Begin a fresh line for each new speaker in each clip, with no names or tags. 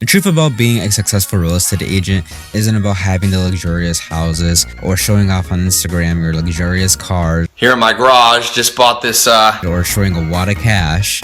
The truth about being a successful real estate agent isn't about having the luxurious houses or showing off on Instagram your luxurious cars
Here in my garage, just bought this
or showing a wad of cash.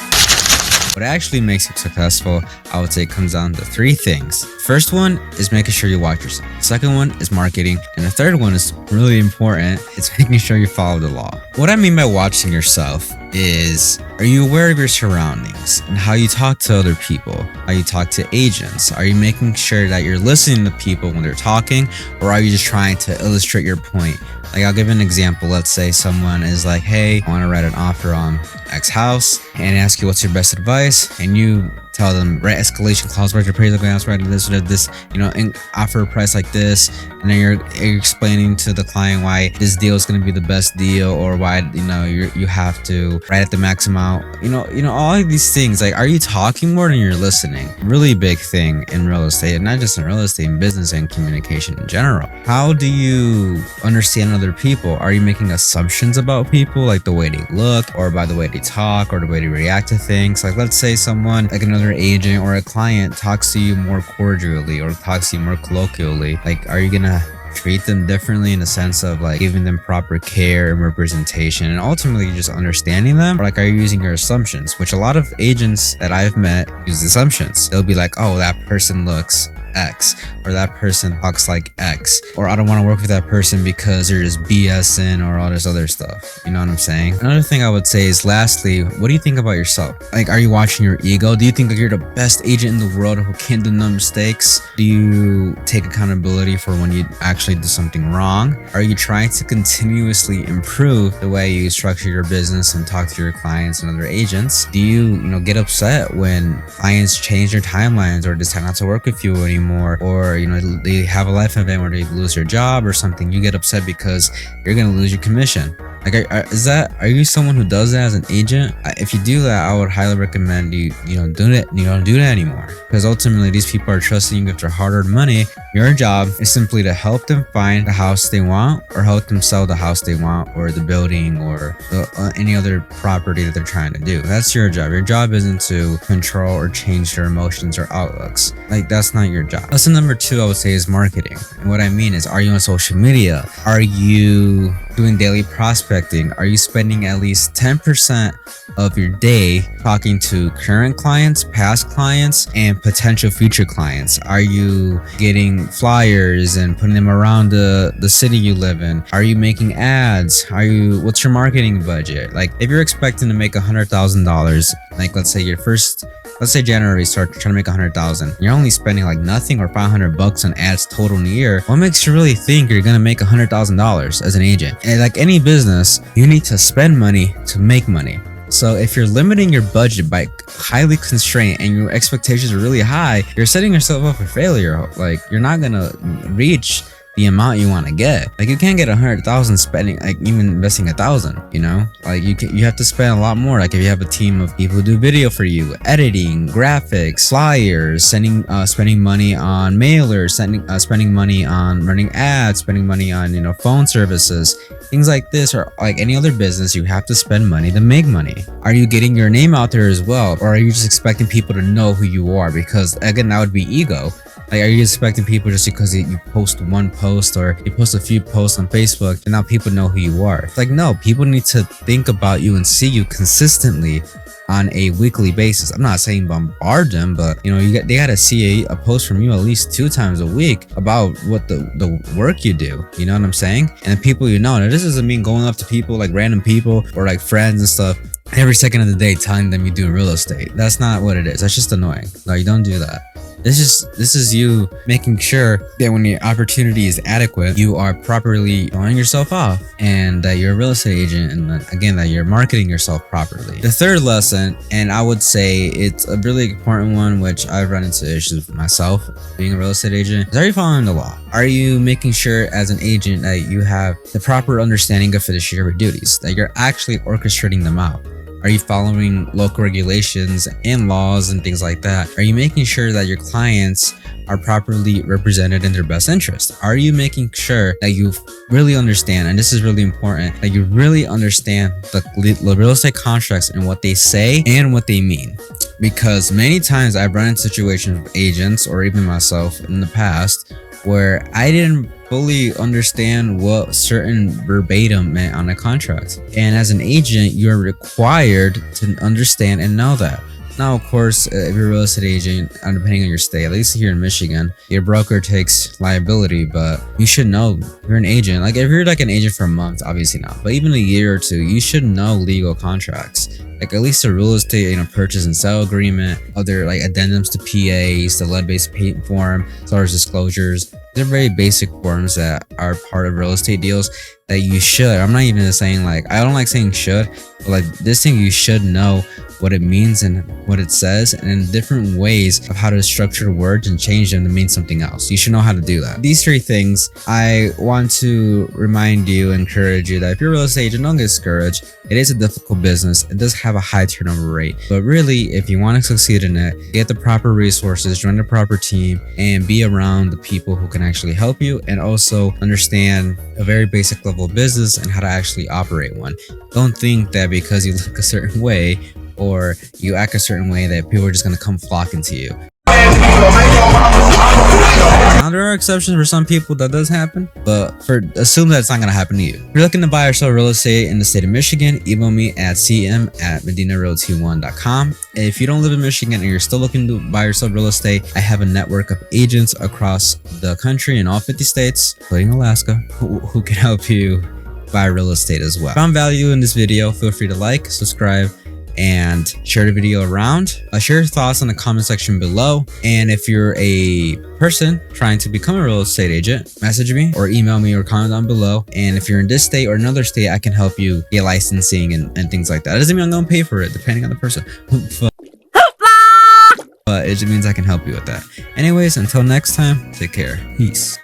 What actually makes you successful, I would say, comes down to three things. First one is making sure you watch yourself. Second one is marketing. And the third one is really important. It's making sure you follow the law. What I mean by watching yourself is, are you aware of your surroundings and how you talk to other people, how you talk to agents? Are you making sure that you're listening to people when they're talking, or are you just trying to illustrate your point? Like, I'll give an example. Let's say someone is like, hey, I want to write an offer on X house, and ask you what's your best advice, and you tell them, write escalation clause, write your appraisal clause, write this, and offer a price like this, and then you're explaining to the client why this deal is going to be the best deal, or why you have to write at the max amount. All of these things. Like, are you talking more than you're listening? Really big thing in real estate, and not just in real estate, in business and communication in general. How do you understand other people? Are you making assumptions about people, like the way they look, or by the way they talk, or the way they react to things? Like, let's say someone, like another agent or a client, talks to you more cordially or talks to you more colloquially. Like, are you gonna treat them differently in the sense of like giving them proper care and representation, and ultimately just understanding them? Or like, are you using your assumptions? Which a lot of agents that I've met use assumptions. They'll be like, oh, that person looks X, or that person talks like X, or I don't want to work with that person because they're just BSing, or all this other stuff. You know what I'm saying? Another thing I would say is, lastly, what do you think about yourself? Like, are you watching your ego? Do you think like you're the best agent in the world who can't do no mistakes? Do you take accountability for when you actually do something wrong? Are you trying to continuously improve the way you structure your business and talk to your clients and other agents? Do you get upset when clients change their timelines or decide not to work with you anymore? Or they have a life event where they lose their job or something? You get upset because you're gonna lose your commission. Like, are you someone who does that as an agent? If you do that, I would highly recommend you don't do that. You don't do that anymore, because ultimately these people are trusting you with their hard-earned money. Your job is simply to help them find the house they want, or help them sell the house they want, or the building, or any other property that they're trying to do. That's your job. Your job isn't to control or change their emotions or outlooks. Like, that's not your job. Lesson number 2, I would say, is marketing. And what I mean is, are you on social media? Are you doing daily prospecting? Are you spending at least 10% of your day talking to current clients, past clients, and potential future clients? Are you getting flyers and putting them around the city you live in? Are you making ads? What's your marketing budget? Like, if you're expecting to make $100,000, like let's say January, start trying to make 100,000. You're only spending like nothing or $500 on ads total in a year. What makes you really think you're gonna make $100,000 as an agent? And like any business, you need to spend money to make money. So if you're limiting your budget by highly constrained and your expectations are really high, you're setting yourself up for failure. Like, you're not gonna reach the amount you want to get. Like, you can't get 100,000 spending, like, even investing 1,000, like you have to spend a lot more. Like, if you have a team of people who do video for you, editing, graphics, flyers, spending money on mailers, spending money on running ads, spending money on phone services, things like this, or like any other business, you have to spend money to make money. Are you getting your name out there as well, or are you just expecting people to know who you are? Because again, that would be ego. Like, are you expecting people just because you post one post or you post a few posts on Facebook and now people know who you are? Like, no, people need to think about you and see you consistently on a weekly basis. I'm not saying bombard them, but they gotta see a post from you at least 2 times a week about what the work you do. You know what I'm saying? And the people now, this doesn't mean going up to people, like random people or like friends and stuff, every second of the day telling them you do real estate. That's not what it is. That's just annoying. No, you don't do that. This is you making sure that when the opportunity is adequate, you are properly showing yourself off, and that you're a real estate agent, and again, that you're marketing yourself properly. The third lesson, and I would say it's a really important one, which I've run into issues with myself being a real estate agent, is, are you following the law? Are you making sure as an agent that you have the proper understanding of fiduciary duties, that you're actually orchestrating them out? Are you following local regulations and laws and things like that? Are you making sure that your clients are properly represented in their best interest? Are you making sure that you really understand, and this is really important, that you really understand the real estate contracts and what they say and what they mean? because many times I've run into situations with agents or even myself in the past where I didn't fully understand what certain verbatim meant on a contract. And as an agent, you're required to understand and know that. Now, of course, if you're a real estate agent, depending on your state, at least here in Michigan, your broker takes liability, but you should know you're an agent. Like if you're like an agent for a month, obviously not, but even a year or two, you should know legal contracts. Like at least a real estate, purchase and sell agreement, other like addendums to PAs, the lead-based payment form, as far as disclosures. They're very basic forms that are part of real estate deals that you should. I'm not even saying like, I don't like saying should, but like this thing you should know what it means and what it says, and in different ways of how to structure words and change them to mean something else. You should know how to do that. These 3 things, I want to remind you, encourage you that if you're a real estate agent, don't get discouraged. It is a difficult business. It does have a high turnover rate, but really, if you want to succeed in it, get the proper resources, join the proper team, and be around the people who can actually help you and also understand a very basic level of business and how to actually operate one. Don't think that because you look a certain way or you act a certain way that people are just going to come flocking to you. Now, there are exceptions for some people that does happen, but assume that it's not going to happen to you. If you're looking to buy or sell real estate in the state of Michigan, email me at cm@medinarealty1.com. If you don't live in Michigan and you're still looking to buy or sell real estate, I have a network of agents across the country in all 50 states, including Alaska, who can help you buy real estate as well. If you found value in this video, feel free to like, subscribe, and share the video around. Share your thoughts in the comment section below. And if you're a person trying to become a real estate agent, message me or email me or comment down below. And if you're in this state or another state, I can help you get licensing and things like that. That doesn't mean I'm gonna pay for it, depending on the person. But it just means I can help you with that. Anyways, until next time, take care. Peace.